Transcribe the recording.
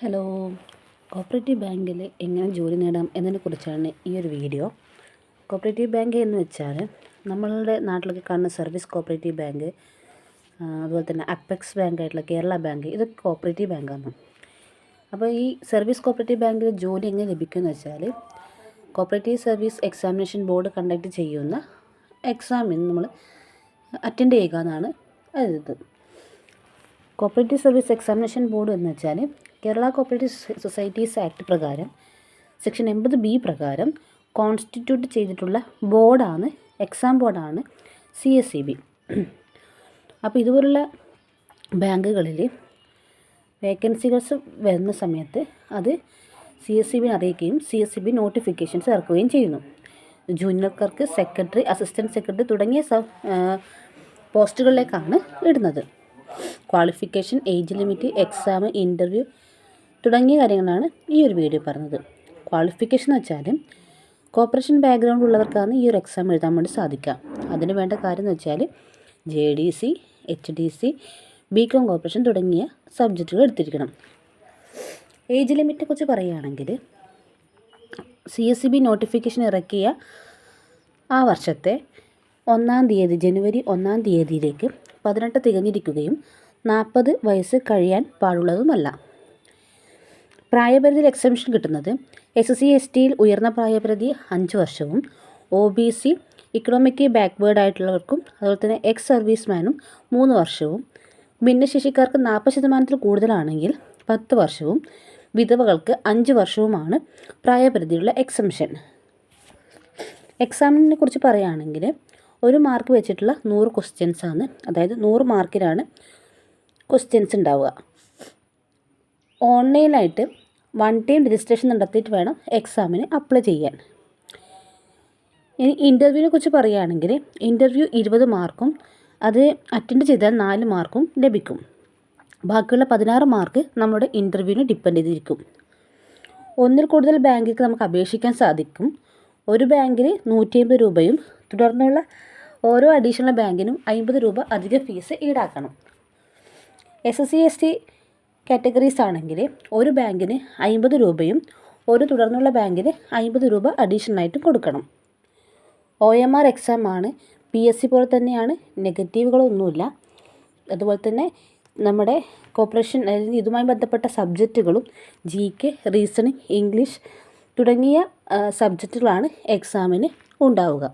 Hello, cooperative ബാങ്കിൽ എങ്ങനെ ജോലി നേടാം എന്നതിനെക്കുറിച്ചാണ് ഈ ഒരു വീഡിയോ. കോപ്പറേറ്റീവ് ബാങ്ക് എന്ന് വെച്ചാൽ നമ്മളുടെ നാട്ടിലൊക്കെ കാണുന്ന സർവീസ് കോപ്പറേറ്റീവ് ബാങ്ക്, അതുപോലെ തന്നെ അപ്പെക്സ് ബാങ്ക് ആയിട്ടുള്ള കേരള ബാങ്ക്, ഇതൊക്കെ കോപ്പറേറ്റീവ് ബാങ്കാണ്. അപ്പോൾ ഈ സർവീസ് കോപ്പറേറ്റീവ് ബാങ്കിൽ ജോലി എങ്ങനെ ലഭിക്കുമെന്ന് വെച്ചാൽ cooperative service examination board conduct ചെയ്യുന്ന എക്സാമിന് നമ്മൾ അറ്റൻഡ് ചെയ്യുക എന്നാണ് അത്. കോപ്പറേറ്റീവ് സർവീസ് എക്സാമിനേഷൻ ബോർഡ് എന്ന് വെച്ചാൽ കേരള കോപ്പറേറ്റീവ് സൊസൈറ്റീസ് ആക്ട് പ്രകാരം സെക്ഷൻ 80B പ്രകാരം കോൺസ്റ്റിറ്റ്യൂട്ട് ചെയ്തിട്ടുള്ള ബോർഡാണ്, എക്സാം ബോർഡാണ് CSEB. അപ്പോൾ ഇതുപോലുള്ള ബാങ്കുകളിൽ വേക്കൻസികൾസ് വരുന്ന സമയത്ത് അത് CSEB അറിയിക്കുകയും CSEB നോട്ടിഫിക്കേഷൻസ് ഇറക്കുകയും ചെയ്യുന്നു. Junior clerk, secretary, assistant secretary തുടങ്ങിയ പോസ്റ്റുകളിലേക്കാണ് ഇടുന്നത്. Qualification, age limit, exam, interview തുടങ്ങിയ കാര്യങ്ങളാണ് ഈ ഒരു വീഡിയോ പറഞ്ഞത്. ക്വാളിഫിക്കേഷൻ എന്ന് വെച്ചാൽ കോർപ്പറേഷൻ ബാക്ക്ഗ്രൗണ്ട് ഉള്ളവർക്കാണ് ഈ ഒരു എക്സാം എഴുതാൻ വേണ്ടി സാധിക്കുക. അതിന് വേണ്ട കാര്യം എന്ന് വെച്ചാൽ JDC, HDC, BCom കോർപ്പറേഷൻ തുടങ്ങിയ സബ്ജക്റ്റുകൾ എടുത്തിരിക്കണം. ഏജ് ലിമിറ്റിനെ കുറിച്ച് പറയുകയാണെങ്കിൽ CSEB നോട്ടിഫിക്കേഷൻ ഇറക്കിയ ആ വർഷത്തെ ജനുവരി 1-ാം തീയതിയിലേക്ക് 18 തികഞ്ഞിരിക്കുകയും 40 വയസ്സ് കഴിയാൻ പാടുള്ളതുമല്ല. പ്രായപരിധിയിൽ എക്സംഷൻ കിട്ടുന്നത് SC/STയിൽ ഉയർന്ന പ്രായപരിധി 5 വർഷവും OBC, ഇക്കണോമിക്കലി ബാക്ക്വേർഡ് ആയിട്ടുള്ളവർക്കും അതുപോലെ തന്നെ എക്സ് സർവീസ്മാനും 3 വർഷവും, ഭിന്നശേഷിക്കാർക്ക് 40% കൂടുതലാണെങ്കിൽ 10 വർഷവും, വിധവകൾക്ക് 5 വർഷവുമാണ് പ്രായപരിധിയുള്ള എക്സംഷൻ. എക്സാമിനെ കുറിച്ച് പറയുകയാണെങ്കിൽ 1 മാർക്ക് വെച്ചിട്ടുള്ള 100 ക്വസ്റ്റ്യൻസാണ്, അതായത് 100 മാർക്കിനാണ് ക്വസ്റ്റ്യൻസ് ഉണ്ടാവുക. ഓൺലൈനായിട്ട് 1 ടൈം രജിസ്ട്രേഷൻ നടത്തിയിട്ട് വേണം എക്സാമിന് അപ്ലൈ ചെയ്യാൻ. ഇനി ഇൻ്റർവ്യൂവിനെ കുറിച്ച് പറയുകയാണെങ്കിൽ ഇൻ്റർവ്യൂ 20 മാർക്കും അത് അറ്റൻഡ് ചെയ്താൽ 4 മാർക്കും ലഭിക്കും. ബാക്കിയുള്ള 16 മാർക്ക് നമ്മുടെ ഇൻ്റർവ്യൂവിന് ഡിപ്പെൻഡ് ചെയ്തിരിക്കും. 1-ൽ കൂടുതൽ ബാങ്കിലേക്ക് നമുക്ക് അപേക്ഷിക്കാൻ സാധിക്കും. ഒരു ബാങ്കിൽ 150 രൂപയും തുടർന്നുള്ള ഓരോ അഡീഷണൽ ബാങ്കിനും 50 രൂപ അധിക ഫീസ് ഈടാക്കണം. SC/ST കാറ്റഗറീസ് ആണെങ്കിൽ ഒരു ബാങ്കിന് 50 രൂപയും ഒരു തുടർന്നുള്ള ബാങ്കിന് 50 രൂപ അഡീഷണലായിട്ടും കൊടുക്കണം. OMR എക്സാം ആണ്. PSC പോലെ തന്നെയാണ്, നെഗറ്റീവുകളൊന്നുമില്ല. അതുപോലെ തന്നെ നമ്മുടെ കോർപ്പറേഷൻ, അതായത് ഇതുമായി ബന്ധപ്പെട്ട സബ്ജക്റ്റുകളും GK, റീസണിങ്, ഇംഗ്ലീഷ് തുടങ്ങിയ സബ്ജക്റ്റുകളാണ് എക്സാമിന് ഉണ്ടാവുക.